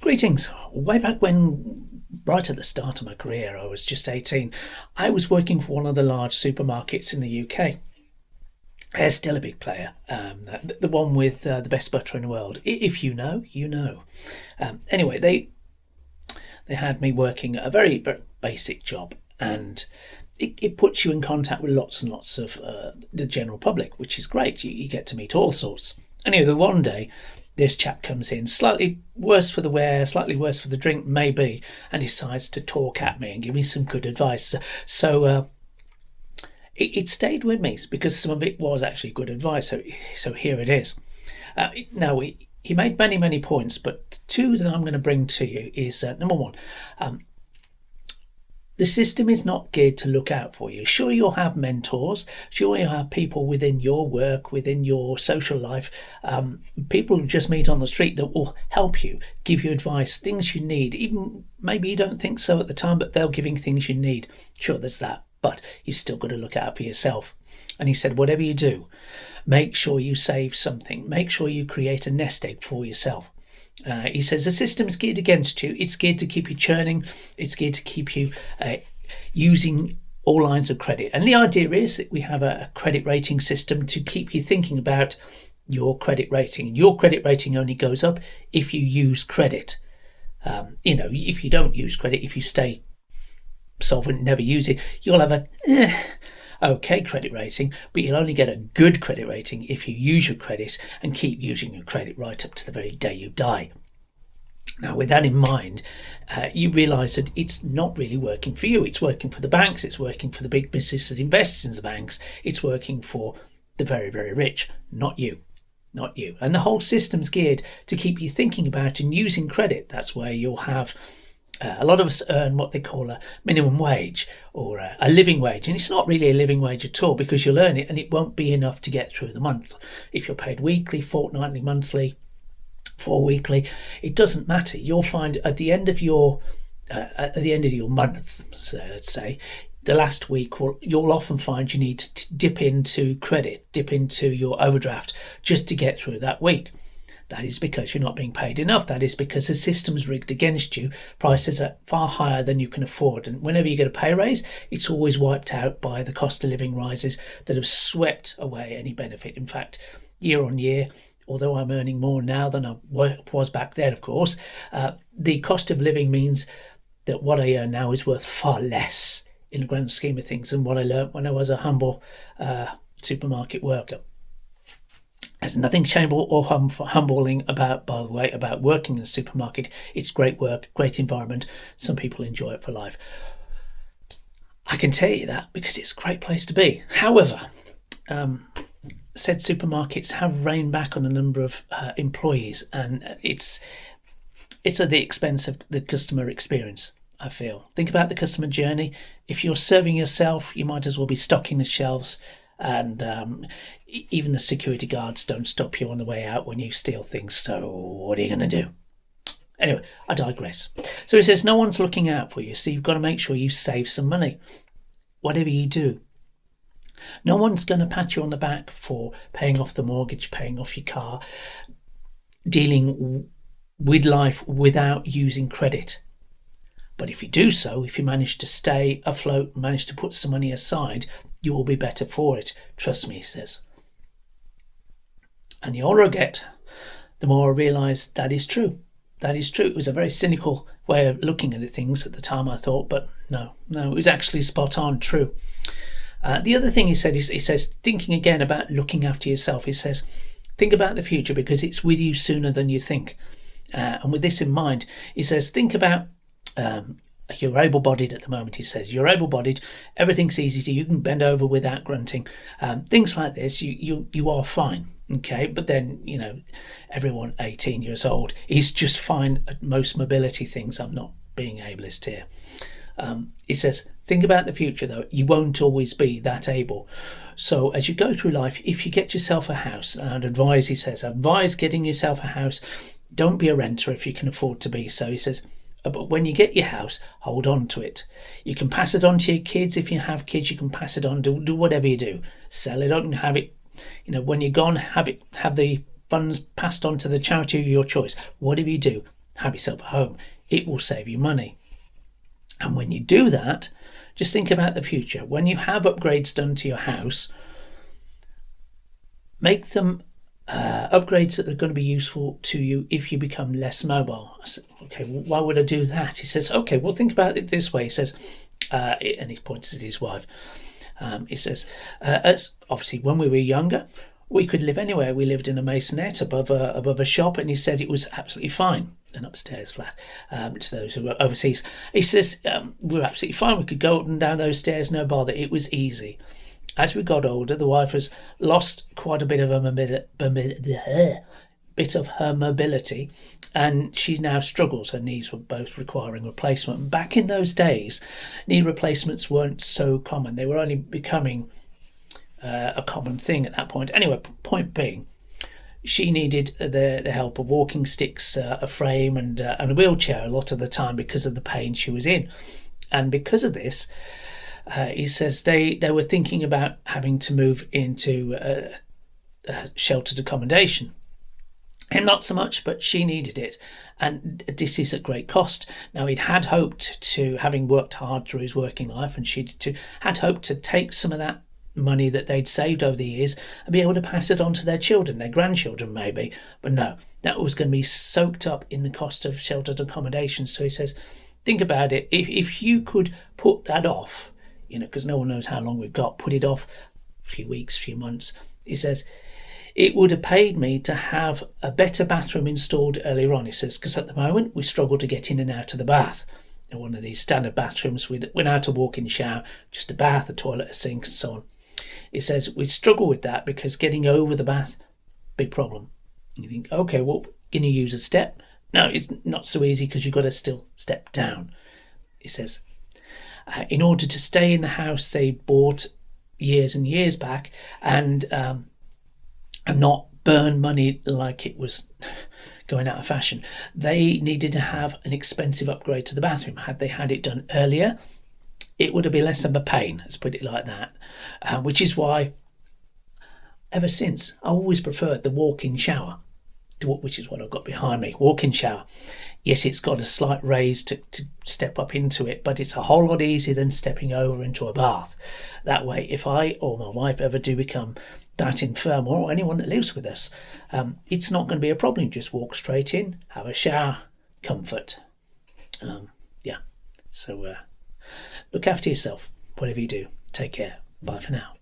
Greetings. Way back when, right at the start of my career, I was just 18, I was working for one of the large supermarkets in the UK. They're still a big player, the one with the best butter in the world. If you know, you know. Anyway, they had me working a very, very basic job, and it puts you in contact with lots and lots of the general public, which is great. You get to meet all sorts. Anyway, the one day, this chap comes in, slightly worse for the wear, slightly worse for the drink, maybe, and decides to talk at me and give me some good advice. So it stayed with me because some of it was actually good advice. So here it is. Now, he made many, many points, but two that I'm going to bring to you is, number one, the system is not geared to look out for you. Sure, you'll have mentors. Sure, you'll have people within your work, within your social life, people who just meet on the street that will help you, give you advice, things you need. Even maybe you don't think so at the time, but they're giving things you need. Sure, there's that, but you've still got to look out for yourself. And he said, whatever you do, make sure you save something. Make sure you create a nest egg for yourself. He says the system's geared against you. It's geared to keep you churning. It's geared to keep you using all lines of credit. And the idea is that we have a credit rating system to keep you thinking about your credit rating. Your credit rating only goes up if you use credit. If you don't use credit, if you stay solvent, never use it, you'll have a okay credit rating, but you'll only get a good credit rating if you use your credit and keep using your credit right up to the very day you die. Now, with that in mind, you realise that it's not really working for you. It's working for the banks, it's working for the big business that invests in the banks, it's working for the very, very rich, not you. Not you. And the whole system's geared to keep you thinking about and using credit. That's where you'll have a lot of us earn what they call a minimum wage or a living wage. And it's not really a living wage at all because you'll earn it and it won't be enough to get through the month. If you're paid weekly, fortnightly, monthly, 4 weekly, it doesn't matter. You'll find at the end of your month, so let's say, the last week, you'll often find you need to dip into credit, dip into your overdraft just to get through that week. That is because you're not being paid enough. That is because the system's rigged against you. Prices are far higher than you can afford. And whenever you get a pay raise, it's always wiped out by the cost of living rises that have swept away any benefit. In fact, year on year, although I'm earning more now than I was back then, of course, the cost of living means that what I earn now is worth far less in the grand scheme of things than what I learnt when I was a humble supermarket worker. There's nothing shameful or humbling about, by the way, about working in a supermarket. It's great work, great environment. Some people enjoy it for life. I can tell you that because it's a great place to be. However, said supermarkets have reined back on a number of employees, and it's at the expense of the customer experience, I feel. Think about the customer journey. If you're serving yourself, you might as well be stocking the shelves. And even the security guards don't stop you on the way out when you steal things. So what are you going to do? Anyway, I digress. So he says no one's looking out for you, so you've got to make sure you save some money, whatever you do. No one's going to pat you on the back for paying off the mortgage, paying off your car, dealing with life without using credit. But if you do so, if you manage to stay afloat, manage to put some money aside, you will be better for it. Trust me, he says. And the older I get, the more I realise that is true. That is true. It was a very cynical way of looking at things at the time, I thought, but no, it was actually spot on true. The other thing he said is, he says, thinking again about looking after yourself, he says, think about the future because it's with you sooner than you think. And with this in mind, he says, think about you're able-bodied at the moment, he says. You're able-bodied, everything's easy to you, can bend over without grunting. Things like this, you are fine, okay? But then, everyone 18 years old is just fine at most mobility things. I'm not being ableist here. He says, think about the future, though. You won't always be that able. So as you go through life, if you get yourself a house, and I'd advise, he says, advise getting yourself a house. Don't be a renter if you can afford to be so. He says, but when you get your house, hold on to it. You can pass it on to your kids. If you have kids, you can pass it on. Do whatever you do. Sell it on and have it. When you're gone, have the funds passed on to the charity of your choice. Whatever you do, have yourself a home. It will save you money. And when you do that, just think about the future. When you have upgrades done to your house, make them upgrades that are going to be useful to you if you become less mobile. I said, okay, well, why would I do that? He says, okay, well, think about it this way. He says, and he points at his wife. He says, as obviously when we were younger, we could live anywhere. We lived in a maisonette above a shop, and he said it was absolutely fine. An upstairs flat, to those who were overseas. He says we were absolutely fine. We could go up and down those stairs, no bother. It was easy. As we got older, the wife has lost quite a bit of her mobility, and she now struggles. Her knees were both requiring replacement. Back in those days, knee replacements weren't so common. They were only becoming a common thing at that point. Anyway, point being, she needed the help of walking sticks, a frame, and a wheelchair a lot of the time because of the pain she was in. And because of this, he says they were thinking about having to move into sheltered accommodation. Him not so much, but she needed it. And this is at great cost. Now, he'd had hoped to, having worked hard through his working life, and she did too, had hoped to take some of that money that they'd saved over the years and be able to pass it on to their children, their grandchildren maybe. But no, that was going to be soaked up in the cost of sheltered accommodation. So he says, think about it. If you could put that off, because no one knows how long we've got, put it off a few weeks, few months. He says, it would have paid me to have a better bathroom installed earlier on. He says, because at the moment we struggle to get in and out of the bath. In one of these standard bathrooms without a walk-in shower, just a bath, a toilet, a sink, and so on. He says, we struggle with that because getting over the bath, big problem. You think, okay, well, can you use a step? No, it's not so easy because you've got to still step down. He says, in order to stay in the house they bought years and years back and not burn money like it was going out of fashion, they needed to have an expensive upgrade to the bathroom. Had they had it done earlier, it would have been less of a pain, let's put it like that. Which is why, ever since, I always preferred the walk-in shower, which is what I've got behind me. Walk-in shower. Yes, it's got a slight raise to step up into it, but it's a whole lot easier than stepping over into a bath. That way, if I or my wife ever do become that infirm, or anyone that lives with us, it's not going to be a problem. Just walk straight in, have a shower, comfort. So look after yourself, whatever you do. Take care. Bye for now.